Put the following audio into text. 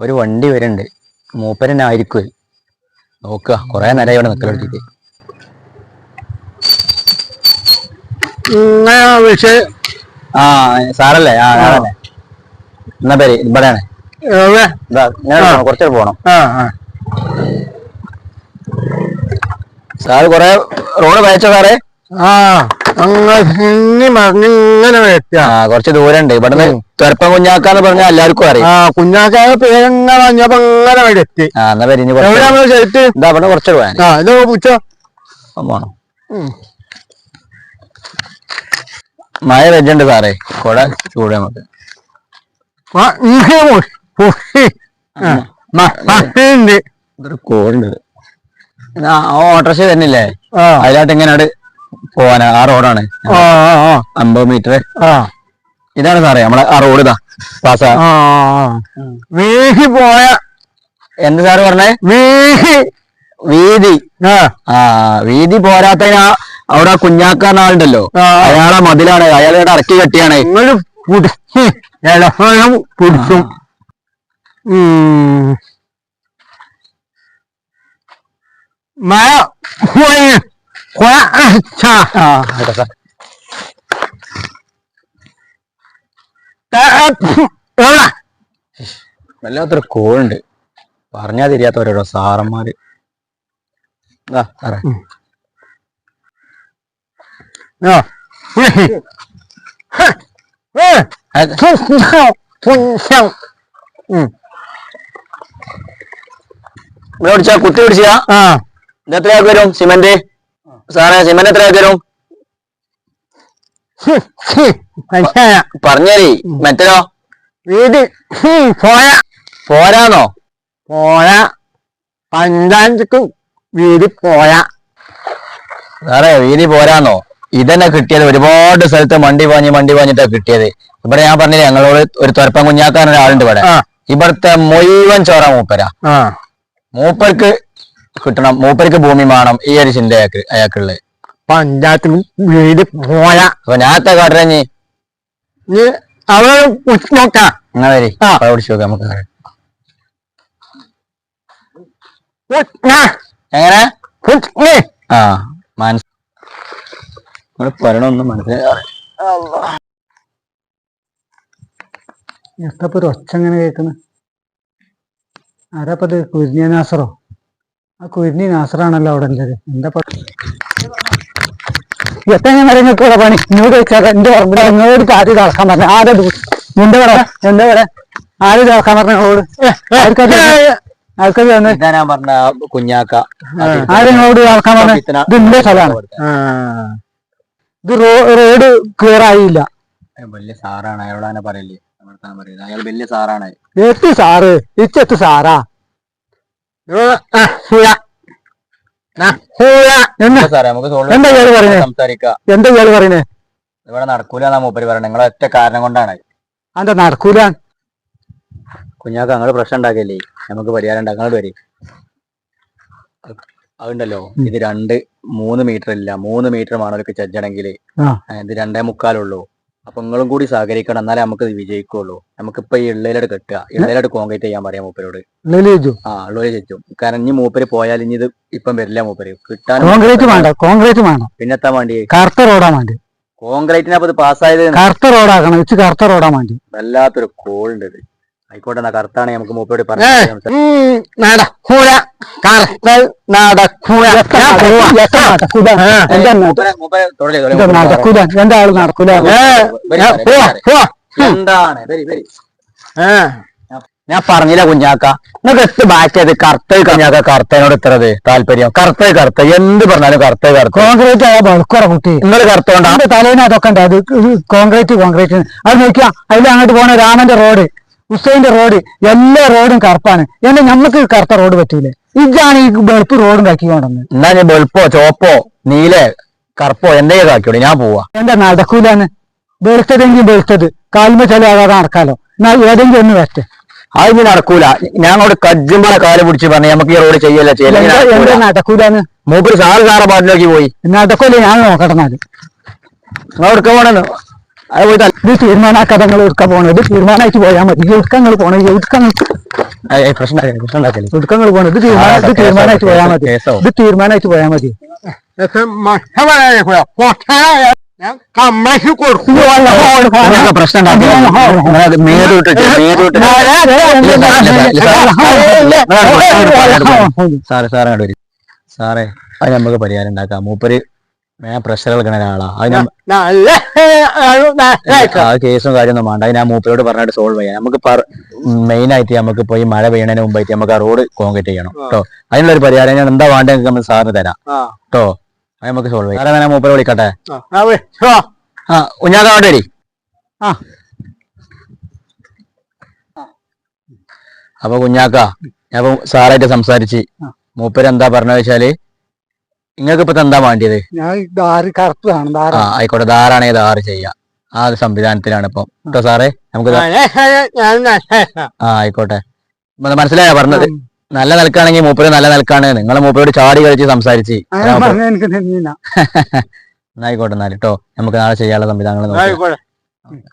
ഒരു വണ്ടി വരുന്നുണ്ട്. മൂപ്പരന്നെ ആയിരിക്കും. നോക്കുക, കൊറേ നേരം ഇവിടെ നിക്കലെടുത്തിട്ട്. ആ സാറല്ലേ? ആ സാറല്ലേ. എന്നാ പേര് ഇവിടെയാണ്. കുറച്ചേരം പോണം. സാറ് കൊറേ റോഡ് വായിച്ചോ സാറേ? കുറച്ച് ദൂരം ഉണ്ട് ഇവിടുന്ന്. ചെറുപ്പം കുഞ്ഞാക്കാന്ന് പറഞ്ഞാൽ എല്ലാവർക്കും അറിയാം. കുഞ്ഞാക്കായ പേരെങ്ങനെ എത്തി. എന്നാ പേര് ഇവിടെ കുറച്ച് പോണം. മഴ വെച്ചുണ്ട് സാറേ, കുട ചൂട് നമുക്ക്. കോടുണ്ട്. ഓട്ടോറിക്ഷ തന്നെയല്ലേ? അതിലായിട്ട് എങ്ങനെയാണ് പോവാനാ? ആ റോഡാണ് 50 മീറ്റർ. ഇതാണ് സാറേ നമ്മളെ ആ റോഡ്. ഇതാ പാസാ വീതി പോയ. എന്ത് സാറ് പറഞ്ഞേ? വീതി. വീതി പോരാത്തതിനാ അവിടെ കുഞ്ഞാക്കാന്ന ആളുണ്ടല്ലോ, അയാളെ മതിലാണ്. അയാളുടെ ഇറക്കി കെട്ടിയാണ്. പിടിച്ചും മഴ വല്ലാത്തൊരു കോളുണ്ട്. പറഞ്ഞാ തിരിയാത്തവരോടോ സാറന്മാര്. പിടിച്ചാ കുത്തി പിടിച്ചാ. ഇത് എത്രയാക്കി വരും സിമന്റ്? സാറേ സിമന്റ് എത്രയാക്കി വരും പറഞ്ഞേരി. മറ്റോ വീതി പോരാന്നോ? പോയ പഞ്ചായത്ത് വീതി പോയ. സാറേ വീതി പോരാന്നോ? ഇതന്നെ കിട്ടിയത് ഒരുപാട് സ്ഥലത്ത് മണ്ടി പാഞ്ഞിട്ടാ കിട്ടിയത്. ഇവിടെ ഞാൻ പറഞ്ഞില്ലേ ഞങ്ങളോട് ഒരു തുരപ്പം കുഞ്ഞാക്കാൻ ഒരാളുണ്ട് ഇവിടെ. ഇവിടുത്തെ മുഴുവൻ ചോറ മൂപ്പരാ. മൂപ്പർക്ക് കിട്ടണം, മൂപ്പർക്ക് ഭൂമി വേണം. ഈ ഒരു ചിന്ത അയാൾക്കുള്ളത്. പഞ്ചായത്ത് വീട് പോയ. അപ്പൊ ഞാനത്തെ കാട്ടറഞ്ഞി അവിടെ നോക്കാം. എന്നാ വരി പിടിച്ചു നോക്കാം നമുക്ക്. എങ്ങനെ പറയണൊന്നും മനസ്സിലായി. എത്തപ്പോ ഒരു ഒച്ച എങ്ങനെ കേൾക്കുന്നു? ആരാപ്പത്? കുരിഞ്ഞ നാസറോ? ആ കുരിഞ്ഞി നാസറാണല്ലോ അവിടെ ഉള്ളത്. എന്താ എത്രയും മരങ്ങൾക്ക് ഇവിടെ പണി ഇങ്ങോട്ട് വെച്ചാൽ എന്റെ പറമ്പിൽ ഇങ്ങോട്ട് കാറ്റ് നടക്കാൻ പറഞ്ഞു. ആരെ എന്താ പറയാ ആര് നടക്കാൻ പറഞ്ഞ ഞങ്ങളോട്? ആൾക്കാർ ഞാൻ പറഞ്ഞ കുഞ്ഞാക്ക ആരെങ്ങളോട് നടക്കാൻ പറഞ്ഞ? ഇത് എന്റെ സ്ഥലമാണ്. ഇത് റോഡ് ക്ലിയർ ആയില്ല. വലിയ സാറാണ്, അയാളോട് തന്നെ പറയില്ലേ? അയാൾ വലിയ സാറാണ്. എത്തി സാറ് ഇച്ചെത്ത് സാറാ. എന്താ ഇയാള് പറയുന്നേ? ഇവിടെ നടക്കൂലെന്നാ മൂപ്പര് പറയണേ. നിങ്ങളെ ഒറ്റ കാരണം കൊണ്ടാണ്. എന്താ നടക്കൂല? കുഞ്ഞാക്ക ഞങ്ങള് പ്രശ്നം ഉണ്ടാക്കിയല്ലേ, നമുക്ക് പരിഹാരം ഉണ്ടാക്കാൻ വരും. അതുണ്ടല്ലോ, ഇത് 2-3 മീറ്റർ ഇല്ല, 3 മീറ്റർ വേണമല്ലോ ചെജ്ജണമെങ്കിൽ. ഇത് 2.25 അപ്പൊ നിങ്ങളും കൂടി സഹകരിക്കണം, എന്നാലേ നമുക്ക് വിജയിക്കുള്ളൂ. നമുക്കിപ്പൊ ഈ ഇള്ളയിലോട് കെട്ടുക, ഇള്ളയിലോട് കോൺക്രീറ്റ് ചെയ്യാൻ പറയാം മൂപ്പരോട്. ഉള്ളൊരു ചെച്ചും. കാരണം ഇനി മൂപ്പര് പോയാൽ ഇനി ഇത് ഇപ്പം വരില്ല. മൂപ്പര് കിട്ടാൻ കോൺക്രീറ്റ് വേണം. പിന്നെത്താൻ വേണ്ടി കറുത്ത റോഡാ വേണ്ടി. കോൺക്രീറ്റിനെ അപ്പൊ ഇത് പാസ്സായത് കറുത്ത റോഡാക്കണം. കറുത്ത റോഡാ വേണ്ടി. വല്ലാത്തൊരു കോളുണ്ട് ഇത്. ആയിക്കോട്ടെ, എന്നാ കറുത്താണ് നമുക്ക് മൂപ്പരോട് പറഞ്ഞു. എന്താ നടക്കൂല? എന്താണ് ഞാൻ പറഞ്ഞില്ല കുഞ്ഞാക്ക, നിങ്ങൾക്ക് എത്ത് ബാക്കിയത് കറുത്ത കുഞ്ഞാക്ക. കറുത്തനോട് ഇത്രത് താല്പര്യം? കറുത്ത എന്ത് പറഞ്ഞാലും കറുത്ത കോൺക്രീറ്റ് ആയ ബൾക്കുറ കുട്ടി. നിങ്ങൾ കറുത്തോണ്ടാ തലേന്ന് അതൊക്കെ ഉണ്ട്. അത് കോൺക്രീറ്റ് അത് നോക്കിയാ അതിൽ അങ്ങോട്ട് പോണ രാമന്റെ റോഡ്, ഹുസൈന്റെ റോഡ്, എല്ലാ റോഡും കറുപ്പാണ്. എന്നെ ഞമ്മക്ക് കറുത്ത റോഡ് പറ്റൂലേ? ഇതാണ് ഈ വെളുപ്പ് റോഡും കാക്കിക്കൊണ്ടെന്ന്. എന്നാ ഞാൻ വെളുപ്പോ ചോപ്പോ നീലേ കറുപ്പോ എന്തെങ്കിലും കാക്കിയോളൂ, ഞാൻ പോവാ. എന്താ നടക്കൂലെന്ന്? വെളുത്തതെങ്കിൽ വെളുത്തത് കാൽമ ചെലവാകാതെ നടക്കാലോ. എന്നാ ഏതെങ്കിലും ഒന്ന് വെച്ച് അതിന് നടക്കൂല. ഞങ്ങളോട് കജ്ജുമ്പളെ കാല് പിടിച്ച് പറഞ്ഞു നമുക്ക് ഈ റോഡ് ചെയ്യല്ല എന്താ നടക്കൂലെന്ന്? മൂപ്പര് സാറ് പാട്ടിലേക്ക് പോയി. നടക്കൂല, ഞാൻ നോക്കട്ടെ. നിങ്ങൾ എടുക്കാൻ പോണെന്ന് അത് പോയി ഇത് തീരുമാനാക്കാതെ നിങ്ങൾ എടുക്കാൻ പോകണം. ഇത് തീരുമാനമായിട്ട് പോയാൽ മതി. എടുക്കങ്ങൾ പോകണം. പ്രശ്നം ഉണ്ടാക്കല്ലേ എടുക്കങ്ങൾ പോകണം. ഇത് തീരുമാനമായിട്ട് പോയാൽ മതി. ഇത് തീരുമാനമായിട്ട് പോയാൽ മതി. പ്രശ്നം സാറേ അത് നമുക്ക് പരിഹാരം ഉണ്ടാക്കാം. മൂപ്പര് പ്രഷർ കളിക്കണ ഒരാളാ. അത് കേസും കാര്യമൊന്നും വേണ്ട. അത് ഞാൻ മൂപ്പരോട് പറഞ്ഞിട്ട് സോൾവ് ചെയ്യാം. നമുക്ക് മെയിൻ ആയിട്ട് നമുക്ക് പോയി മഴ പെയ്യണതിന് മുമ്പായിട്ട് നമുക്ക് ആ റോഡ് കോൺക്രീറ്റ് ചെയ്യണം കേട്ടോ. അതിനുള്ളൊരു പരിഹാരം ഞാൻ എന്താ വേണ്ടത് നമ്മൾ സാറിന് തരാം കേട്ടോ. അത് നമുക്ക് സോൾവ് ചെയ്യാം. സാറേ ഞാൻ മൂപ്പരെ വിളിക്കട്ടെ. കുഞ്ഞാക്കാണ്ട് വരി. അപ്പൊ കുഞ്ഞാക്ക ഞാൻ സാറായിട്ട് സംസാരിച്ച് മൂപ്പര് എന്താ പറഞ്ഞ വെച്ചാല് നിങ്ങൾക്ക് ഇപ്പൊ എന്താ വേണ്ടിയത്? ആയിക്കോട്ടെ, ധാരാണെങ്കിൽ ധാറ് ചെയ്യാം. ആ ഒരു സംവിധാനത്തിലാണ് ഇപ്പൊ കേട്ടോ സാറേ. നമുക്ക് ആയിക്കോട്ടെ, മനസ്സിലായോ പറഞ്ഞത്? നല്ല നിലക്കാണെങ്കിൽ മൂപ്പര് നല്ല നിലക്കാണ്. നിങ്ങളെ മൂപ്പരോട് ചാടി കളിച്ച് സംസാരിച്ച് എന്നായിക്കോട്ടെ എന്നാല് കേട്ടോ. നമുക്ക് നാളെ ചെയ്യാനുള്ള സംവിധാനങ്ങൾ നോക്കാം.